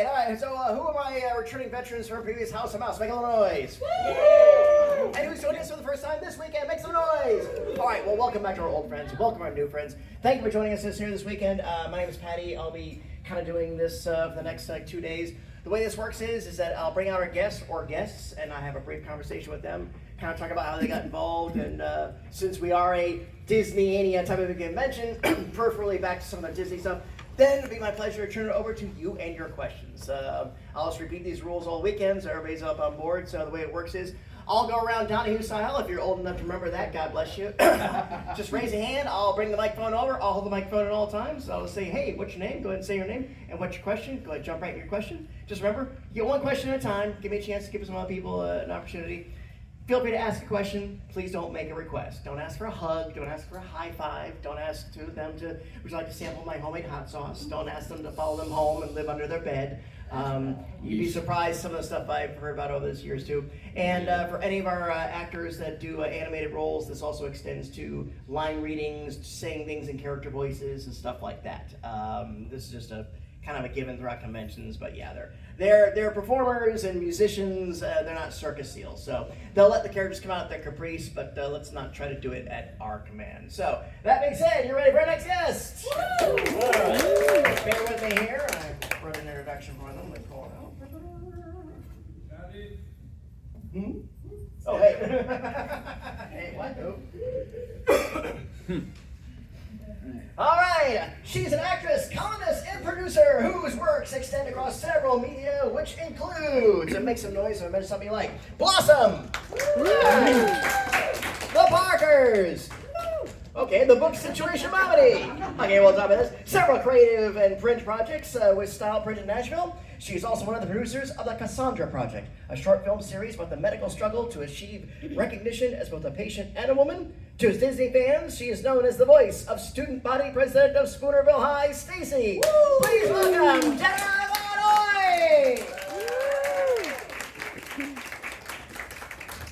right. So, who are my returning veterans from previous House of Mouse? Make a little noise. And who's joining us for the first time this weekend? Make some noise. All right. Well, welcome back to our old friends. Welcome our new friends. Thank you for joining us here this weekend. My name is Patty. I'll be kind of doing this for the next 2 days. The way this works is that I'll bring out our guests, and I have a brief conversation with them, kind of talk about how they got involved, and since we are a Disney-ania type of a convention, peripherally back to some of the Disney stuff, then it'll be my pleasure to turn it over to you and your questions. I'll just repeat these rules all weekend so everybody's up on board. So the way it works is I'll go around Donahue style. If you're old enough to remember that, God bless you. Just raise a hand. I'll bring the microphone over. I'll hold the microphone at all times. I'll say, hey, what's your name? Go ahead and say your name. And what's your question? Go ahead and jump right in your question. Just remember, you get one question at a time. Give me a chance to give some other people an opportunity. Feel free to ask a question. Please don't make a request. Don't ask for a hug. Don't ask for a high five. Don't ask them to, would you like to sample my homemade hot sauce? Don't ask them to follow them home and live under their bed. You'd be surprised some of the stuff I've heard about over these years too. And for any of our actors that do animated roles, this also extends to line readings, saying things in character voices and stuff like that. This is just a kind of a given throughout conventions, but yeah, they're performers and musicians. They're not circus seals, so they'll let the characters come out at their caprice, but let's not try to do it at our command. So that being said, you ready for our next guest? All right. Bear with me here. I wrote an introduction for them. Let me pull it out. Oh, hey. Hey, what? All right, she's an actress, columnist, and producer whose works extend across several media, which includes, and make some noise or mention something like Blossom, The Parkers, okay, The Book Situation Comedy. Okay, well, on top of this, several creative and print projects with Style Print in Nashville. She's also one of the producers of the Cassandra Project, a short film series about the medical struggle to achieve recognition as both a patient and a woman. To his Disney fans, she is known as the voice of student body president of Spoonerville High, Stacy. Please welcome Jenna von Oy.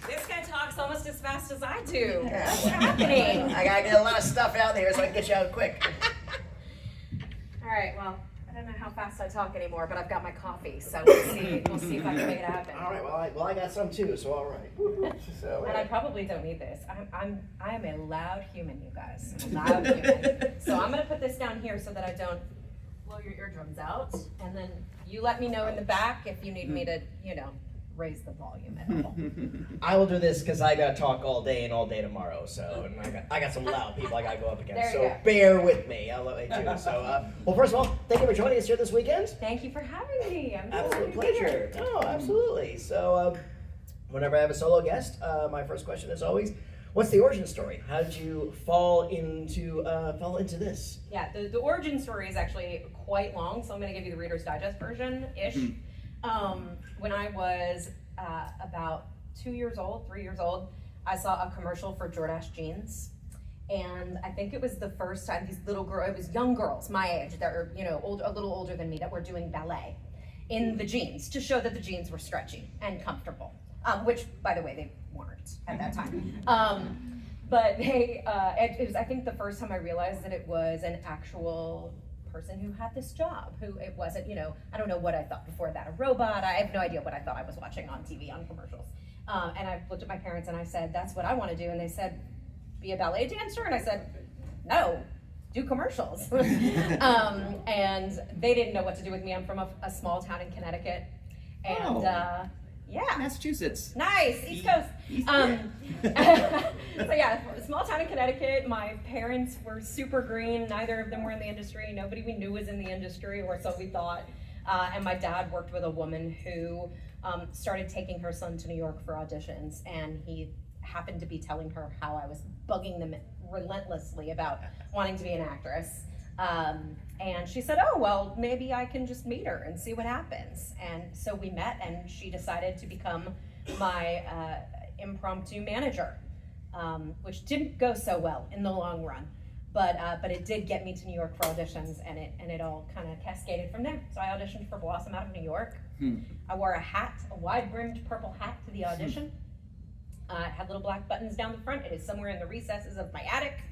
This guy talks almost as fast as I do. What's happening? I gotta get a lot of stuff out there so I can get you out quick. All right, well, I don't know how fast I talk anymore, but I've got my coffee, so we'll see if I can make it happen. All right, well, I got some too, so all right. So, and I probably don't need this. I am a loud human, you guys. I'm a loud human. So I'm gonna put this down here so that I don't blow your eardrums out, and then you let me know in the back if you need me to, raise the volume at all. I will do this because I got to talk all day and all day tomorrow. So, and I got some loud people I got to go up against. So bear with me. I'll let you too. So, well, first of all, thank you for joining us here this weekend. Thank you for having me. I'm absolute pleasure. Oh, absolutely. So, whenever I have a solo guest, my first question is always, what's the origin story? How did you fall into this? Yeah, the origin story is actually quite long, so I'm going to give you the Reader's Digest version-ish. When I was about 3 years old, I saw a commercial for Jordache jeans. And I think it was the first time these little girls, it was young girls my age that were, a little older than me, that were doing ballet in the jeans to show that the jeans were stretchy and comfortable, which, by the way, they weren't at that time. But it was, I think, the first time I realized that it was an actual person who had this job, who it wasn't, I don't know what I thought before that, a robot. I have no idea what I thought I was watching on TV on commercials. And I looked at my parents and I said, that's what I want to do. And they said, be a ballet dancer? And I said, no, do commercials. And they didn't know what to do with me. I'm from a small town in Connecticut. And yeah. Massachusetts. Nice, East Coast. So yeah, small town in Connecticut. My parents were super green. Neither of them were in the industry. Nobody we knew was in the industry, or so we thought. And my dad worked with a woman who started taking her son to New York for auditions, and he happened to be telling her how I was bugging them relentlessly about wanting to be an actress. And she said, oh, well, maybe I can just meet her and see what happens. And so we met, and she decided to become my impromptu manager, which didn't go so well in the long run. But it did get me to New York for auditions, and it all kind of cascaded from there. So I auditioned for Blossom out of New York. I wore a hat, a wide-brimmed purple hat to the audition. It had little black buttons down the front. It is somewhere in the recesses of my attic.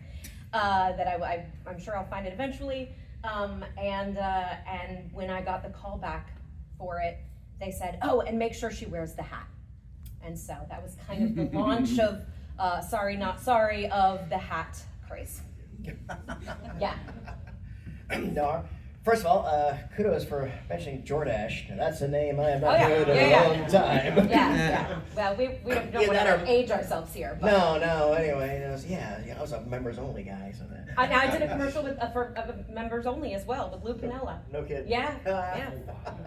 That I'm sure I'll find it eventually. And when I got the call back before it, they said, oh, and make sure she wears the hat. And so that was kind of the launch of Sorry Not Sorry of the hat craze. Yeah. No, first of all, kudos for mentioning Jordache. Now, that's a name I have not heard in a long time. Yeah. Well, we don't want to age ourselves here. But. No. Anyway, I was a members only guy, so that. I did a commercial with for members only as well with Lou Pinella. No kidding. Yeah.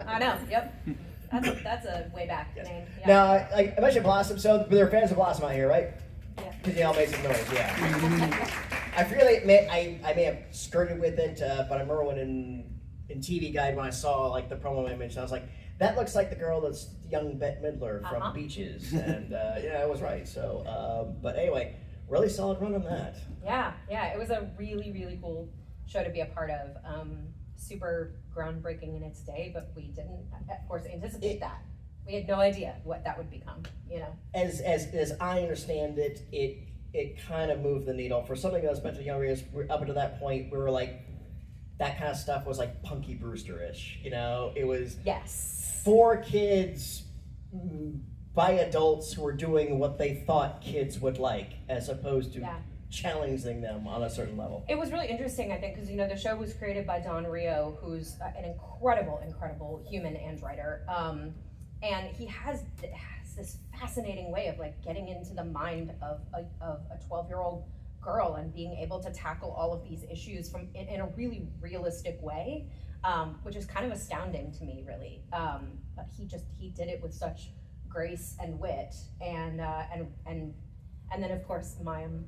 I know. Yep. That's a way back name. Yeah. Now, I mentioned Blossom, so there are fans of Blossom out here, right? Yeah. Because they all made some noise, yeah. I freely admit I may have skirted with it, but I remember when in TV Guide when I saw like the promo image, I was like, that looks like the girl that's young Bette Midler from Beaches, and I was right. So, but anyway, really solid run on that. Yeah, it was a really, really cool show to be a part of. Super groundbreaking in its day, but we didn't, of course, anticipate that. We had no idea what that would become, As I understand it, it kind of moved the needle for something that was meant to be younger. Up until that point, we were like, that kind of stuff was like Punky Brewster-ish, It was for kids by adults who were doing what they thought kids would like, as opposed to challenging them on a certain level. It was really interesting, I think, because the show was created by Don Rio, who's an incredible human and writer, and he has this fascinating way of like getting into the mind of a 12-year-old girl and being able to tackle all of these issues in a really realistic way, which is kind of astounding to me, really. But he did it with such grace and wit, and then of course Mayim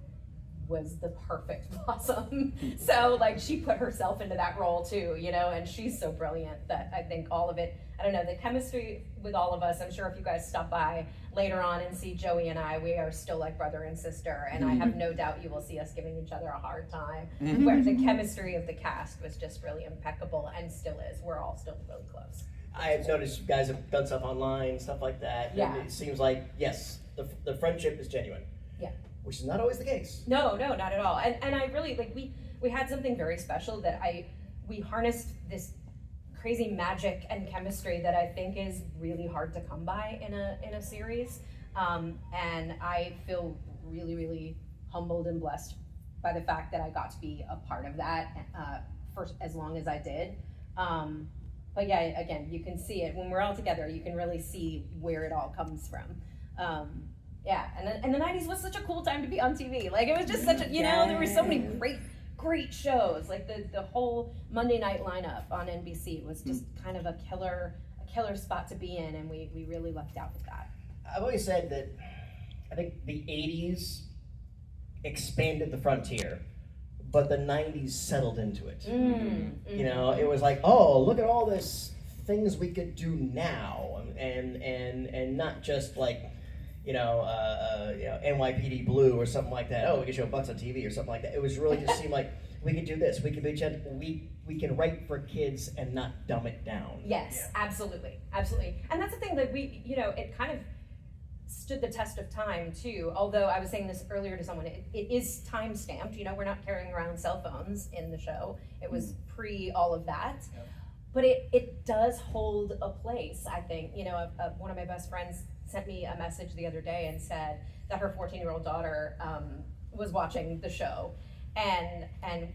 was the perfect Blossom. So like she put herself into that role too, and she's so brilliant that I think all of it, I don't know, the chemistry with all of us, I'm sure if you guys stop by later on and see Joey and I, we are still like brother and sister, and I have no doubt you will see us giving each other a hard time, where the chemistry of the cast was just really impeccable and still is. We're all still really close. I've noticed you guys have done stuff online, stuff like that. Yeah. And it seems like, yes, the friendship is genuine. Yeah. Which is not always the case. No, not at all. And I really, like, we had something very special that we harnessed this crazy magic and chemistry that I think is really hard to come by in a series. And I feel really, really humbled and blessed by the fact that I got to be a part of that for as long as I did. But yeah, again, you can see it when we're all together. You can really see where it all comes from. Yeah, and the 90s was such a cool time to be on TV. Like, it was just such a, there were so many great shows. Like, the whole Monday night lineup on NBC was just kind of a killer spot to be in, and we really lucked out with that. I've always said that I think the 80s expanded the frontier, but the 90s settled into it. It was like, oh, look at all this things we could do now, and not just like, NYPD Blue or something like that. Oh, we could show Bucks on TV or something like that. It was really just seemed like we could do this. We could be we can write for kids and not dumb it down. Yes, absolutely. And that's the thing that it kind of stood the test of time too. Although I was saying this earlier to someone, it is time stamped. We're not carrying around cell phones in the show. It was pre all of that. Yep. But it does hold a place, I think. One of my best friends sent me a message the other day and said that her 14-year-old daughter was watching the show and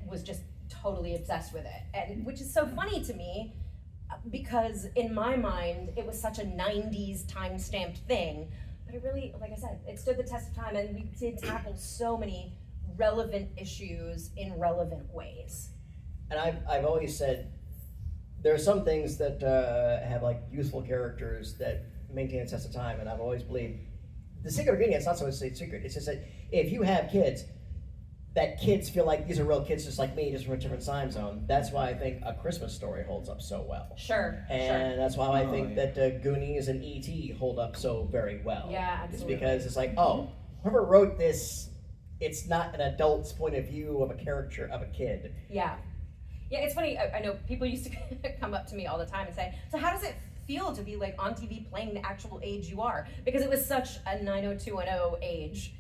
was just totally obsessed with it, and which is so funny to me because in my mind it was such a 90s time-stamped thing, but it really, like I said, it stood the test of time, and we did tackle so many relevant issues in relevant ways. And I've always said there are some things that have like youthful characters that maintain a test of time, and I've always believed the secret ingredient is not so much a secret. It's just that if you have kids, that kids feel like these are real kids just like me, just from a different time zone. That's why I think A Christmas Story holds up so well. Sure. And that's why I think that Goonies and E.T. hold up so very well. Yeah, absolutely. It's because it's like, oh, whoever wrote this, it's not an adult's point of view of a character of a kid. Yeah. Yeah, it's funny. I know people used to come up to me all the time and say, so how does it feel to be like on TV playing the actual age you are? Because it was such a 90210 age,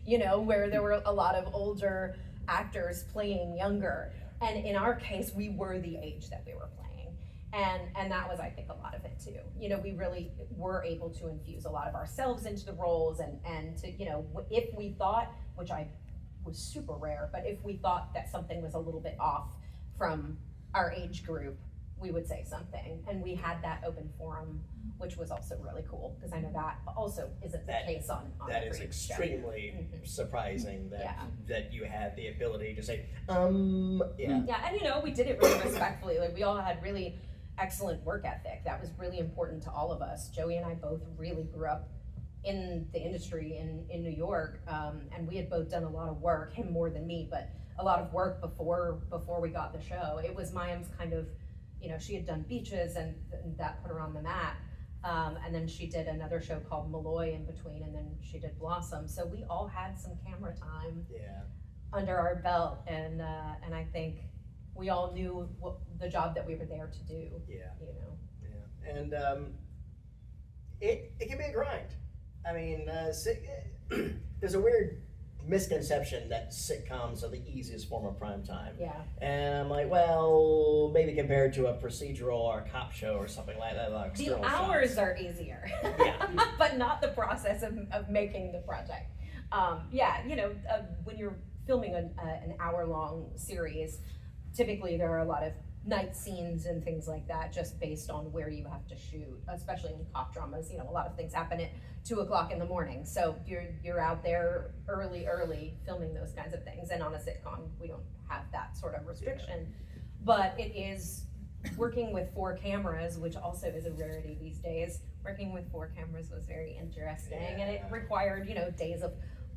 where there were a lot of older actors playing younger. And in our case, we were the age that we were playing. And that was, I think, a lot of it too. You know, we really were able to infuse a lot of ourselves into the roles and to, you know, if we thought, which I was super rare, but if we thought that something was a little bit off from our age group, we would say something. And we had that open forum, which was also really cool, because I know that also isn't the case on that is every extremely show. surprising that you had the ability to say, Yeah, and you know, we did it really respectfully. Like, we all had really excellent work ethic. That was really important to all of us. Joey and I both really grew up in the industry in New York, and we had both done a lot of work, him more than me, but a lot of work before we got the show. It was Mayim's kind of, you know, she had done Beaches, and that put her on the map. And then she did another show called Malloy in between, and then she did Blossom. So we all had some camera time under our belt, and I think we all knew what the job that we were there to do. Yeah. You know. Yeah. And it can be a grind. I mean, there's a weird misconception that sitcoms are the easiest form of prime time. Yeah. And I'm like, well, maybe compared to a procedural or a cop show or something like that. Like the hours are easier. Yeah. But not the process of making the project. You know, when you're filming an hour-long series, typically there are a lot of night scenes and things like that, just based on where you have to shoot, especially in cop dramas. You know, a lot of things happen at 2:00 in the morning, so you're out there early filming those kinds of things. And on a sitcom, we don't have that sort of restriction. But it is working with 4 cameras, which also is a rarity these days. Working with 4 cameras was very interesting, and it required, you know, days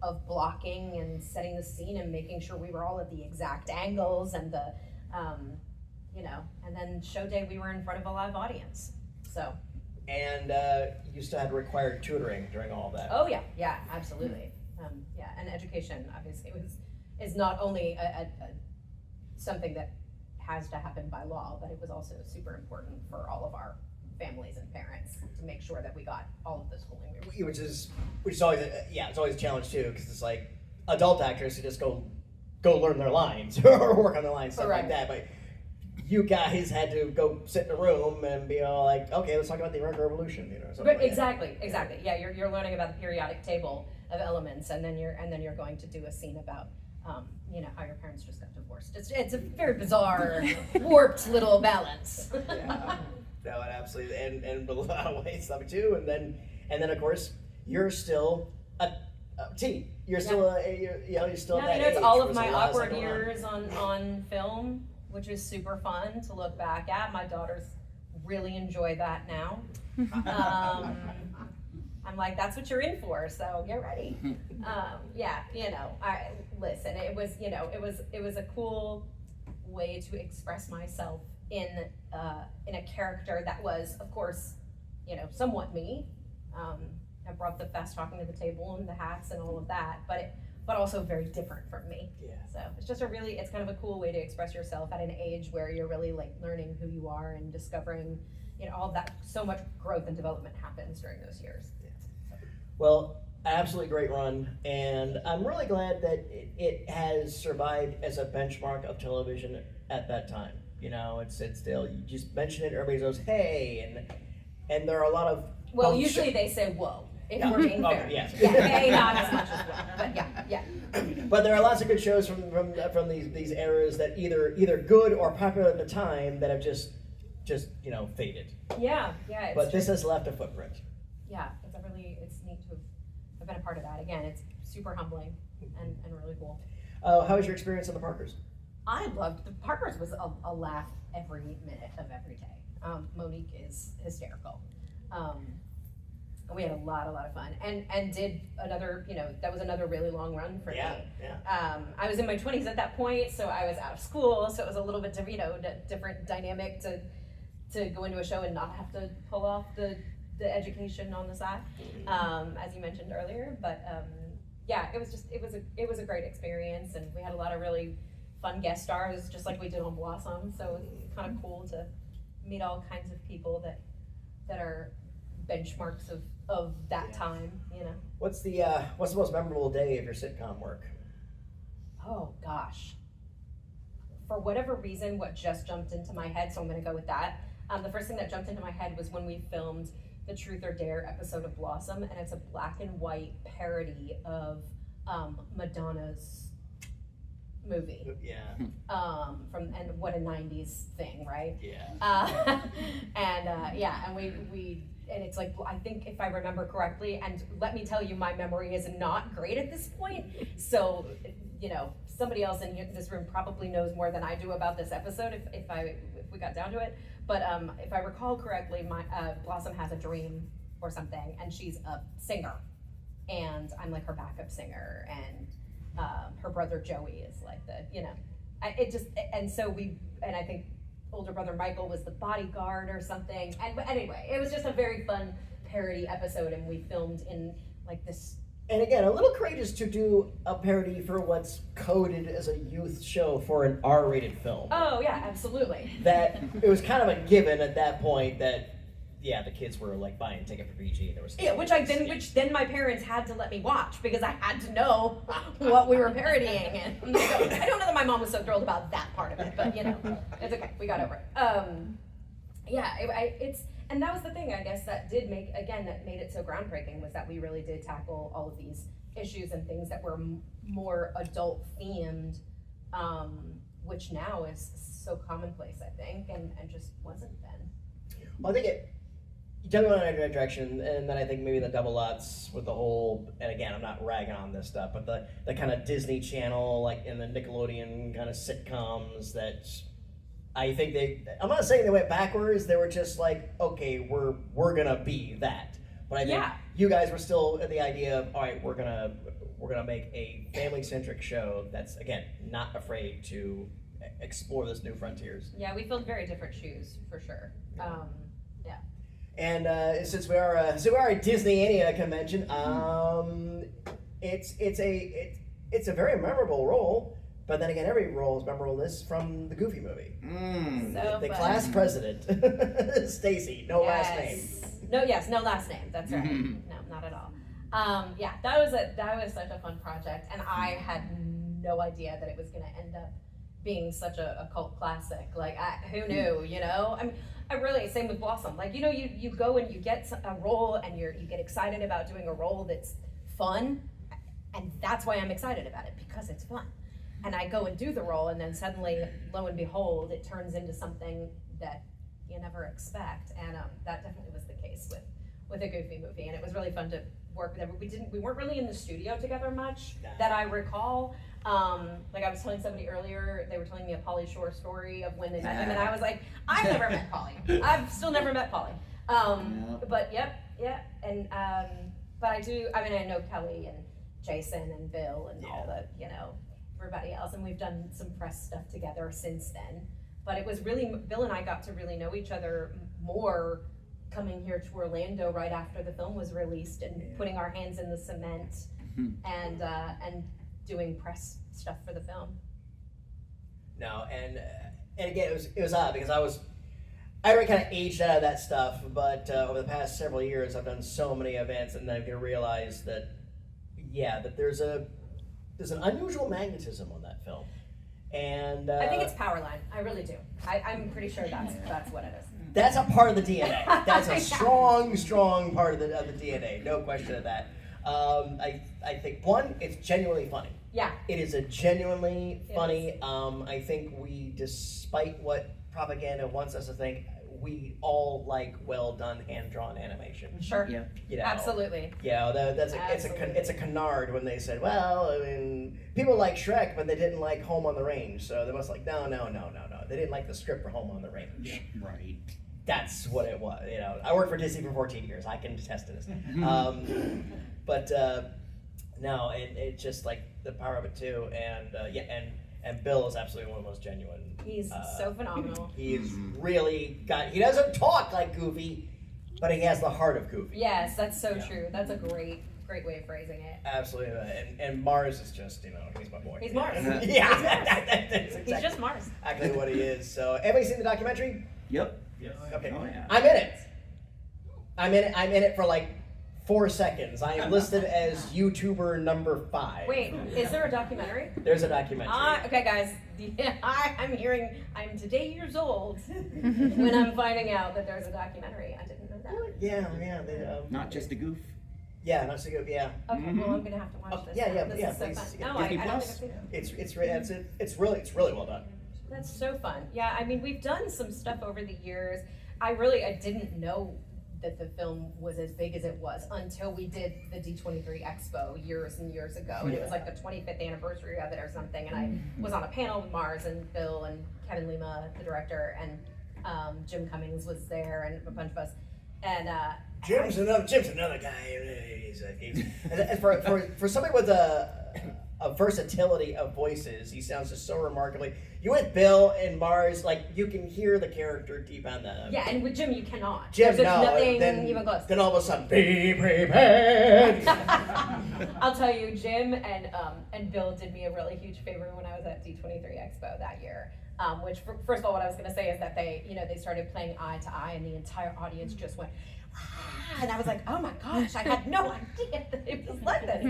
of blocking and setting the scene and making sure we were all at the exact angles and the you know, and then show day we were in front of a live audience. So. And you still had required tutoring during all that. Oh yeah, absolutely. And education obviously is not only a something that has to happen by law, but it was also super important for all of our families and parents to make sure that we got all of the schooling we were. Which is always it's always a challenge too, because it's like adult actors who just go learn their lines or work on their lines, stuff like that. But you guys had to go sit in a room and be all like, okay, let's talk about the American Revolution, you know. But exactly. Yeah, you're learning about the periodic table of elements, and then you're going to do a scene about, you know, how your parents just got divorced. It's a very bizarre, warped little balance. Yeah, no, absolutely, and a lot of ways stuff too, and then of course you're still a teen. You're still you're still that it's age. all of my awkward years on film, which is super fun to look back at. My daughters really enjoy that now. I'm like, that's what you're in for, so get ready. You know, listen, it was a cool way to express myself in a character that was, of course, you know, somewhat me. I brought the fast talking to the table and the hats and all of that, but also very different from me. Yeah. So it's just it's kind of a cool way to express yourself at an age where you're really like learning who you are and discovering, you know, all of that. So much growth and development happens during those years. Yeah. Well, absolutely great run, and I'm really glad that it has survived as a benchmark of television at that time. You know, it's still, you just mention it, everybody goes, hey, and there are a lot of usually they say whoa. If we're being fair. Yes. Hey, not as much as well, but yeah. But there are lots of good shows from these eras that either good or popular at the time that have just you know faded. Yeah. But this has left a footprint. Yeah, it's neat to have been a part of that. Again, it's super humbling and really cool. How was your experience on the Parkers? I loved the Parkers. Was a laugh every minute of every day. Monique is hysterical. We had a lot of fun, and did another, you know, that was another really long run for me. Yeah. I was in my 20s at that point, so I was out of school, so it was a little bit, you know, different dynamic to go into a show and not have to pull off the education on the side, as you mentioned earlier. But it was a great experience, and we had a lot of really fun guest stars, just like we did on Blossom. So it's kind of cool to meet all kinds of people that are benchmarks of that time, you know. What's the most memorable day of your sitcom work? Oh gosh, for whatever reason, what just jumped into my head, so I'm going to go with that. The first thing that jumped into my head was when we filmed the Truth or Dare episode of Blossom, and it's a black and white parody of Madonna's movie. Yeah. And what a 90s thing, right? Yeah. And and it's like, I think if I remember correctly, and let me tell you, my memory is not great at this point. So, somebody else in this room probably knows more than I do about this episode if we got down to it. But if I recall correctly, my Blossom has a dream or something, and she's a singer, and I'm like her backup singer, and her brother Joey is like and I think older brother Michael was the bodyguard or something. And anyway, it was just a very fun parody episode, and we filmed in like this. And again, a little courageous to do a parody for what's coded as a youth show for an R-rated film. Oh yeah, absolutely. That it was kind of a given at that point that the kids were like buying a ticket for PG. There was which then my parents had to let me watch because I had to know what we were parodying. And I don't know that my mom was so thrilled about that part of it, but it's okay. We got over it. And that was the thing, I guess, that made it so groundbreaking, was that we really did tackle all of these issues and things that were more adult themed, which now is so commonplace, I think, and just wasn't then. Well, I think you tell me one in a direction, and then I think maybe the double lots with the whole, and again, I'm not ragging on this stuff, but the kind of Disney Channel, like in the Nickelodeon kind of sitcoms that I think I'm not saying they went backwards, they were just like, okay, we're gonna be that. But I think you guys were still at the idea of, all right, we're gonna make a family-centric show that's, again, not afraid to explore those new frontiers. Yeah, we filled very different shoes, for sure. And since we are a Disney-ania convention, it's a very memorable role. But then again, every role is memorable. This from the Goofy movie. The class president, Stacy, no last name. No last name. That's right. No, not at all. That was such a fun project, and I had no idea that it was going to end up being such a cult classic. Like, who knew? I really, same with Blossom. Like, you go and you get a role, and you get excited about doing a role that's fun, and that's why I'm excited about it, because it's fun. And I go and do the role, and then suddenly, lo and behold, it turns into something that you never expect. And that definitely was the case with a Goofy movie. And it was really fun to work with. We weren't really in the studio together much, that I recall. Like I was telling somebody earlier, they were telling me a Pauly Shore story of when they met him, and I was like, I've never met Pauly. I've still never met Pauly. But and but I do. I mean, I know Kelly and Jason and Bill and all the everybody else, and we've done some press stuff together since then. But it was really, Bill and I got to really know each other more coming here to Orlando right after the film was released, and putting our hands in the cement and doing press stuff for the film. No, and again, it was odd because I already kind of aged out of that stuff, but over the past several years, I've done so many events, and then I realized that there's an unusual magnetism on that film, and I think it's Powerline. I really do. I'm pretty sure that's what it is. That's a part of the DNA. That's a strong part of the DNA. No question of that. I think one, it's genuinely funny. Yeah. It is a genuinely funny. I think we, despite what propaganda wants us to think, we all like well done hand drawn animation. Sure. Yeah. Absolutely. Yeah. It's a canard when they said, well, I mean, people like Shrek, but they didn't like Home on the Range, so they must like no. They didn't like the script for Home on the Range. Right. That's what it was. I worked for Disney for 14 years. I can attest to this. But no, it's just like the power of it too, and Bill is absolutely one of the most genuine. He's so phenomenal. He's really he doesn't talk like Goofy, but he has the heart of Goofy. Yes, that's so true. That's a great way of phrasing it. Absolutely. And Mars is just, he's my boy. He's Mars. That's exactly he's just Mars. Actually what he is. So, everybody seen the documentary? Yep. Okay. Oh, yeah. I'm in it. I'm in it for like 4 seconds. I am listed as YouTuber number 5. Wait, is there a documentary? There's a documentary. Okay, guys. I'm hearing I'm today years old when I'm finding out that there's a documentary. I didn't know that. Yeah. They, Not just a goof. Yeah, not so good. Yeah. Okay, well I'm gonna have to watch this. Yeah. This is so Please. fun. Yeah, No, I Disney don't Plus? think I've seen it. It's really well done. That's so fun. Yeah, I mean we've done some stuff over the years. I didn't know that the film was as big as it was until we did the D23 Expo years and years ago. And it was like the 25th anniversary of it or something. And I was on a panel with Mars and Bill and Kevin Lima, the director, and Jim Cummings was there and a bunch of us. And Jim's another guy. And for somebody with a versatility of voices, he sounds just so remarkably. You with Bill and Mars, like you can hear the character deep on the. yeah, and with Jim you cannot. Jim, There's no. nothing Then, even close. then all of a sudden, be prepared. I'll tell you, Jim and Bill did me a really huge favor when I was at D23 Expo that year. Which, first of all, what I was going to say is that they started playing Eye to Eye, and the entire audience just went, ah, and I was like, oh my gosh, I had no idea that it was like that.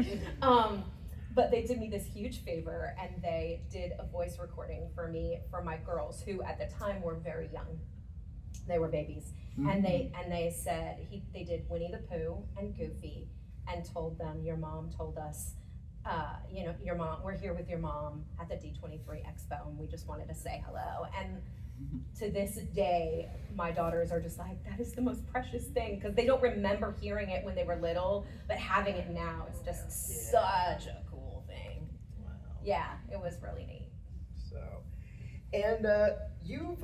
But they did me this huge favor, and they did a voice recording for me for my girls, who at the time were very young. They were babies, and they said they did Winnie the Pooh and Goofy, and told them, your mom told us. Your mom, we're here with your mom at the D23 Expo, and we just wanted to say hello. And to this day, my daughters are just like, that is the most precious thing, because they don't remember hearing it when they were little, but having it now is just such a cool thing. Wow. Yeah, it was really neat. So, and you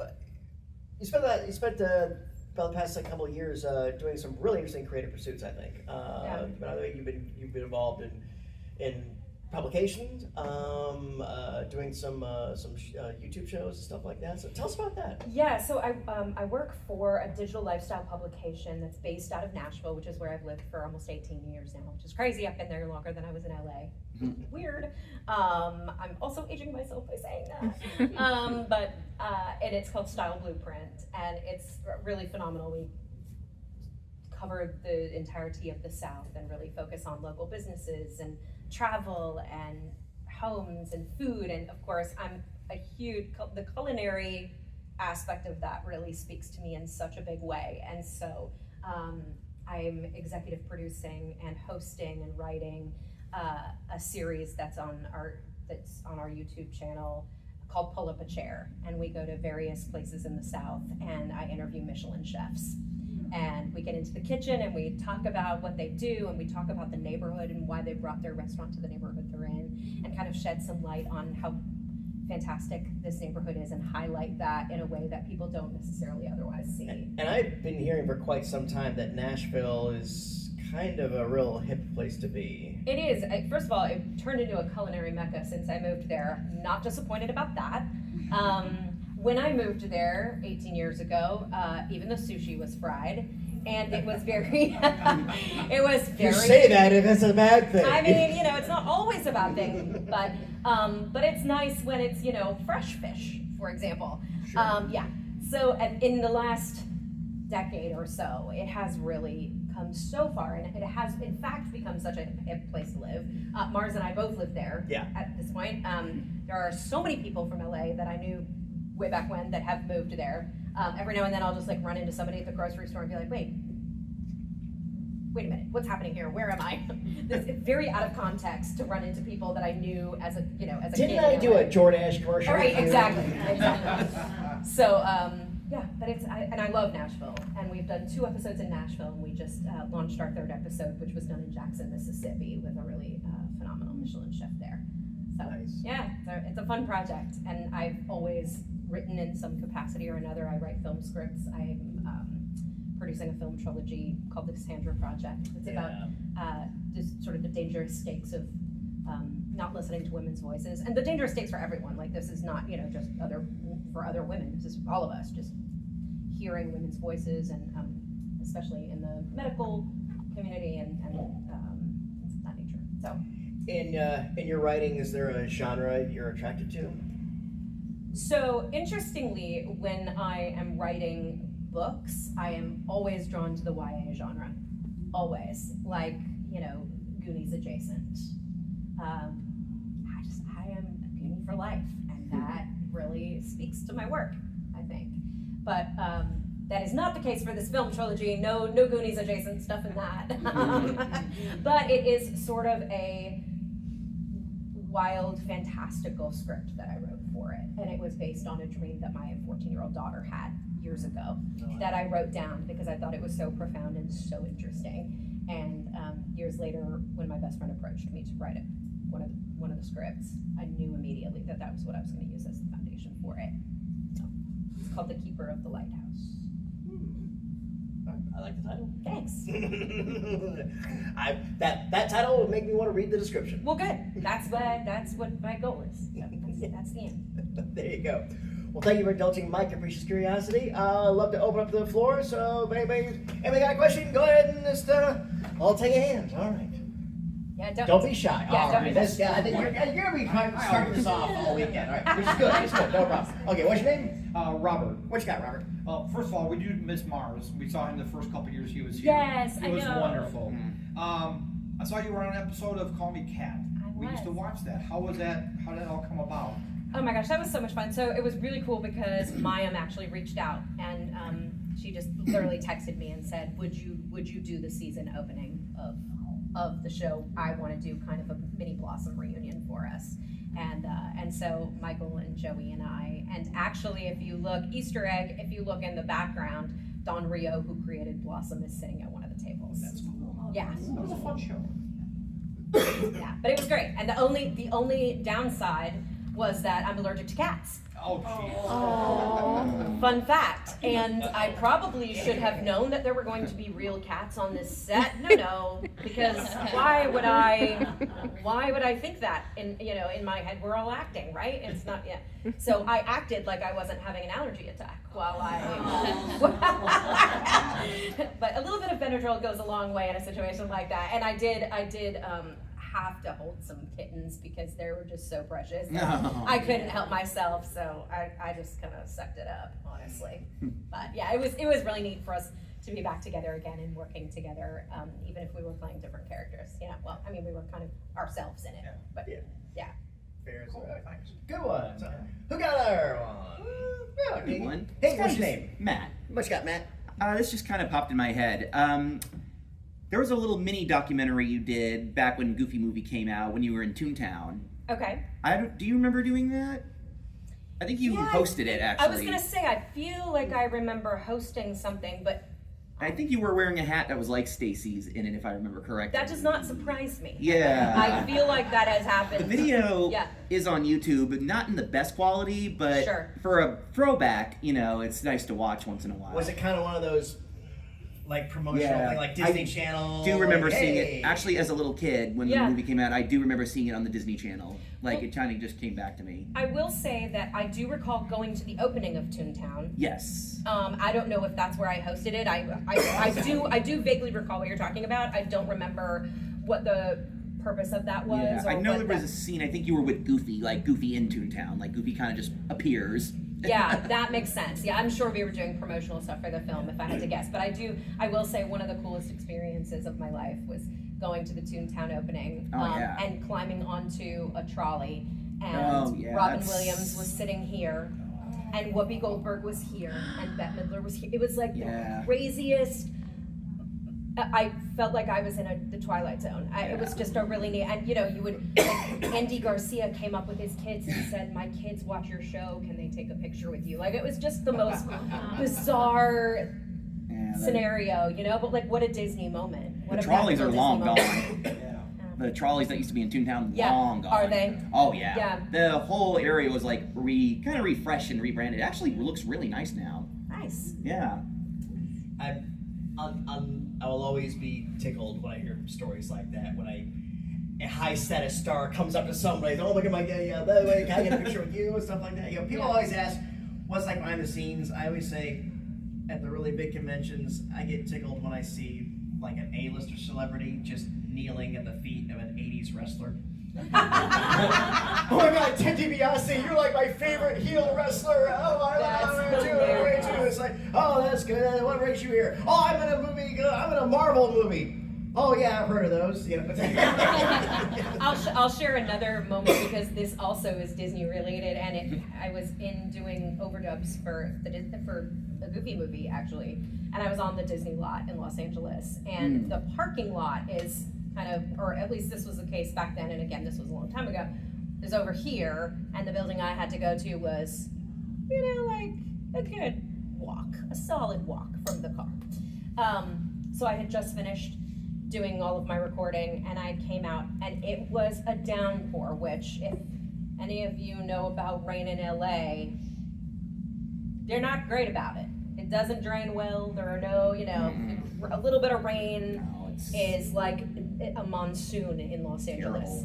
spent about the past couple of years doing some really interesting creative pursuits. I think. But I think you've been involved in publications, doing some YouTube shows and stuff like that. So tell us about that. Yeah, so I work for a digital lifestyle publication that's based out of Nashville, which is where I've lived for almost 18 years now, which is crazy. I've been there longer than I was in LA. Weird. I'm also aging myself by saying that. And it's called Style Blueprint, and it's really phenomenal. We cover the entirety of the South and really focus on local businesses and travel and homes and food, and of course I'm a huge, the culinary aspect of that really speaks to me in such a big way, and so I'm executive producing and hosting and writing a series that's on our YouTube channel called Pull Up a Chair, and we go to various places in the South and I interview Michelin chefs. And we get into the kitchen and we talk about what they do, and we talk about the neighborhood and why they brought their restaurant to the neighborhood they're in, and kind of shed some light on how fantastic this neighborhood is and highlight that in a way that people don't necessarily otherwise see. And I've been hearing for quite some time that Nashville is kind of a real hip place to be. It is. First of all, it turned into a culinary mecca since I moved there. Not disappointed about that. When I moved there 18 years ago, even the sushi was fried, and it was very, You say that if it's a bad thing. I mean, it's not always a bad thing, but it's nice when it's, fresh fish, for example. Sure. Yeah. So, and in the last decade or so, it has really come so far, and it has, in fact, become such a hip place to live. Mars and I both live there. Yeah. At this point. There are so many people from LA that I knew way back when that have moved there. Every now and then I'll just run into somebody at the grocery store and be like, wait a minute, what's happening here? Where am I? It's very out of context to run into people that I knew as a kid. Didn't I do a DoorDash commercial? Right, exactly. So, yeah, but I love Nashville, and we've done 2 episodes in Nashville, and we just launched our 3rd episode, which was done in Jackson, Mississippi, with a really phenomenal Michelin chef there. So, Nice. Yeah, it's a fun project, and I've always written in some capacity or another. I write film scripts. I'm producing a film trilogy called The Cassandra Project. It's about just sort of the dangerous stakes of not listening to women's voices, and the dangerous stakes for everyone. This is not just for other women. This is all of us, just hearing women's voices, and especially in the medical community and things of that nature. So. In your writing, is there a genre you're attracted to? So interestingly, when I am writing books, I am always drawn to the YA genre. always, like, Goonies adjacent. I am a Goonie for life, and that really speaks to my work, I think. But that is not the case for this film trilogy. No Goonies adjacent stuff in that. But it is sort of a wild, fantastical script that I wrote for it. And it was based on a dream that my 14-year-old daughter had years ago that I wrote down because I thought it was so profound and so interesting. And years later, when my best friend approached me to write it, one of the scripts, I knew immediately that was what I was going to use as the foundation for it. So it's called The Keeper of the Lighthouse. I like the title. Thanks. That title would make me want to read the description. Well, good. That's what my goal is. So that's the end. There you go. Well, thank you for indulging my capricious curiosity. I'd love to open up the floor, so if anybody got a question, go ahead and just, I'll take a hand. All right. Yeah, don't be shy. Yeah, all don't right. be shy. I think you're going to be starting this off all weekend. All right, which is good. It's good. No problem. Okay, what's your name? Robert. What you got, Robert? First of all, we do miss Mars. We saw him the first couple years he was here. Yes, it was I know. wonderful. I saw you were on an episode of Call Me Kat. We used to was. watch that. How was that? How did that all come about? Oh my gosh, that was so much fun. So it was really cool because Mayim actually reached out and she just literally texted me and said, "Would you do the season opening of the show? I want to do kind of a mini Blossom reunion for us." And so Michael and Joey and I, and actually if you look, Easter egg, if you look in the background, Don Rio, who created Blossom, is sitting at one of the tables. That's cool. Yeah. That was a fun show. Yeah, but it was great. And the only downside was that I'm allergic to cats. Oh, geez. Oh. Fun fact. And I probably should have known that there were going to be real cats on this set. No, because why would I think that in my head? We're all acting, right? It's not yet. So I acted like I wasn't having an allergy attack while but a little bit of Benadryl goes a long way in a situation like that. And I did have to hold some kittens because they were just so precious. No. I couldn't help myself, so I just kind of sucked it up, honestly. But yeah, it was really neat for us to be back together again and working together, even if we were playing different characters. Well, I mean, we were kind of ourselves in it, but yeah. Fair as Good one. Who got our one? Good one. Hey, what's your name? Matt. What you got, Matt? This just kind of popped in my head. There was a little mini documentary you did back when Goofy Movie came out when you were in Toontown. Okay. Do you remember doing that? I think you hosted it, actually. I was going to say, I feel like I remember hosting something, but I think you were wearing a hat that was like Stacy's in it, if I remember correctly. that does not surprise me. Yeah. I feel like that has happened. The video is on YouTube, not in the best quality, but for a throwback, it's nice to watch once in a while. Was it kind of one of those like promotional thing, like Disney Channel? I do remember like, seeing it, actually as a little kid when the movie came out. I do remember seeing it on the Disney Channel. It kind of just came back to me. I will say that I do recall going to the opening of Toontown. Yes. I don't know if that's where I hosted it. I do vaguely recall what you're talking about. I don't remember what the purpose of that was. Yeah, I know there was a scene, I think you were with Goofy, like Goofy in Toontown. Like Goofy kind of just appears. Yeah, that makes sense. Yeah, I'm sure we were doing promotional stuff for the film if I had to guess. But I will say one of the coolest experiences of my life was going to the Toontown opening and climbing onto a trolley. And Robin Williams was sitting here, and Whoopi Goldberg was here, and Bette Midler was here. It was like the craziest. I felt like I was in the Twilight Zone. It was just a really neat, and you would, Andy Garcia came up with his kids and said, "My kids watch your show, can they take a picture with you?" Like, it was just the most bizarre scenario, but like, what a Disney moment. The trolleys are long gone. The trolleys that used to be in Toontown, long gone. Are they? Oh yeah. Yeah. The whole area was like kind of refreshed and rebranded. It actually looks really nice now. Nice. Yeah. I will always be tickled when I hear stories like that. When a high status star comes up to somebody, "Oh, look at my guy, by the way, can I get a picture with you?" and stuff like that. People always ask, "What's like behind the scenes?" I always say, at the really big conventions, I get tickled when I see like an A-lister celebrity just kneeling at the feet of an '80s wrestler. Oh my God, Ted DiBiase, you're like my favorite heel wrestler. Oh, I love you too. It's like, oh, that's good. What brings you here? Oh, I'm in a movie. I'm in a Marvel movie. Oh yeah, I've heard of those. You know. I'll share another moment because this also is Disney related, and I was in doing overdubs for a Goofy movie actually, and I was on the Disney lot in Los Angeles, and the parking lot is kind of, or at least this was the case back then, and again this was a long time ago, is over here, and the building I had to go to was, like a good walk, a solid walk from the car. So I had just finished doing all of my recording, and I came out, and it was a downpour, which if any of you know about rain in LA, they're not great about it. It doesn't drain well. There are no, a little bit of rain is like a monsoon in Los Angeles.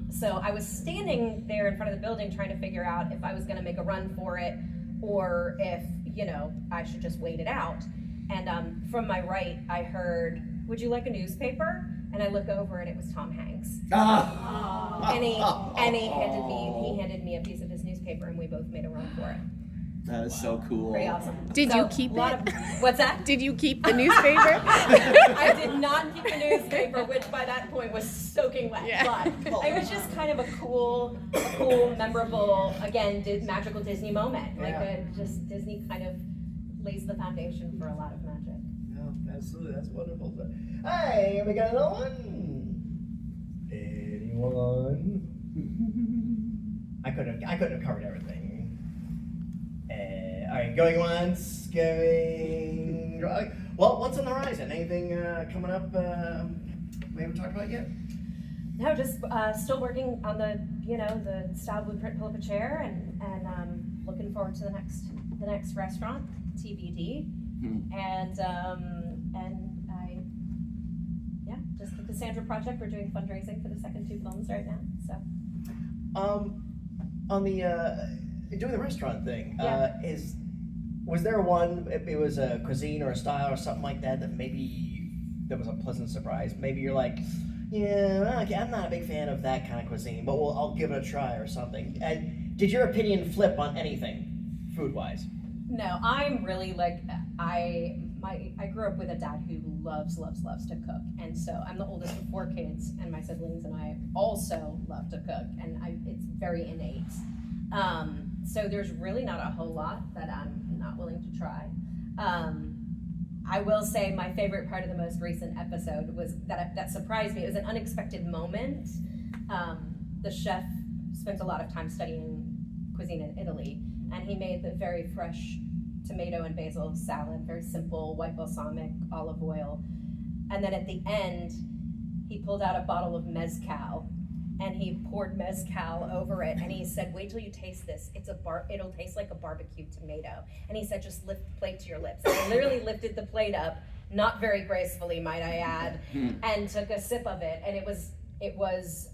So I was standing there in front of the building trying to figure out if I was gonna make a run for it or if, I should just wait it out. And from my right, I heard, "Would you like a newspaper?" And I look over, and it was Tom Hanks. And he handed me a piece of his newspaper, and we both made a run for it. That is so cool. Pretty awesome. Did you keep it? What's that? Did you keep the newspaper? I did not keep the newspaper, which by that point was soaking wet. Yeah. But it was just kind of a cool, memorable, again, magical Disney moment. Just Disney kind of lays the foundation for a lot of magic. Yeah, absolutely. That's wonderful. Hey, we got another one. Anyone? I couldn't have covered everything. All right, going once, going. Well, what's on the horizon? Anything coming up we haven't talked about yet? No, just still working on the style blueprint pull up a chair, and looking forward to the next restaurant, TBD, and just the Cassandra project. We're doing fundraising for the second 2 films right now. So, on the doing the restaurant thing, Yeah. Was there one? It was a cuisine or a style or something like that maybe that was a pleasant surprise. Maybe you're like, yeah, okay, I'm not a big fan of that kind of cuisine, but I'll give it a try or something. And did your opinion flip on anything, food-wise? no, I'm really like I grew up with a dad who loves to cook, and so I'm the oldest of 4 kids, and my siblings and I also love to cook, and it's very innate. So there's really not a whole lot that I'm not willing to try. I will say my favorite part of the most recent episode was that surprised me. It was an unexpected moment. The chef spent a lot of time studying cuisine in Italy, and he made the very fresh tomato and basil salad, very simple, white balsamic, olive oil. And then at the end, he pulled out a bottle of mezcal, and he poured mezcal over it, and he said, "Wait till you taste this. It'll taste like a barbecue tomato." And he said, "Just lift the plate to your lips." And I literally lifted the plate up, not very gracefully, might I add, and took a sip of it, and it was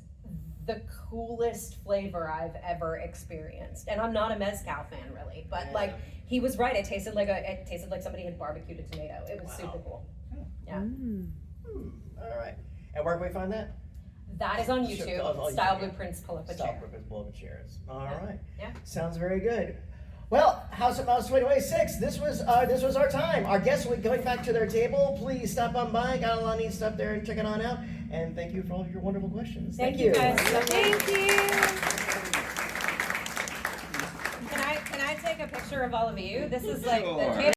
the coolest flavor I've ever experienced. And I'm not a mezcal fan, really, but he was right. It tasted like somebody had barbecued a tomato. It was super cool. Yeah. All right. And where can we find that? That is on YouTube. Sure. Style Blueprints Pull Up a Style Chair. Blueprints Pull Up a Chairs. All Yeah. right. Yeah. Sounds very good. Well, House of Mouse 2026. This was our time. Our guests will be going back to their table. Please stop on by. Got a lot of neat stuff there and check it on out. And thank you for all of your wonderful questions. Thank you guys. Thank you. Can I take a picture of all of you? This is like Sure. the table.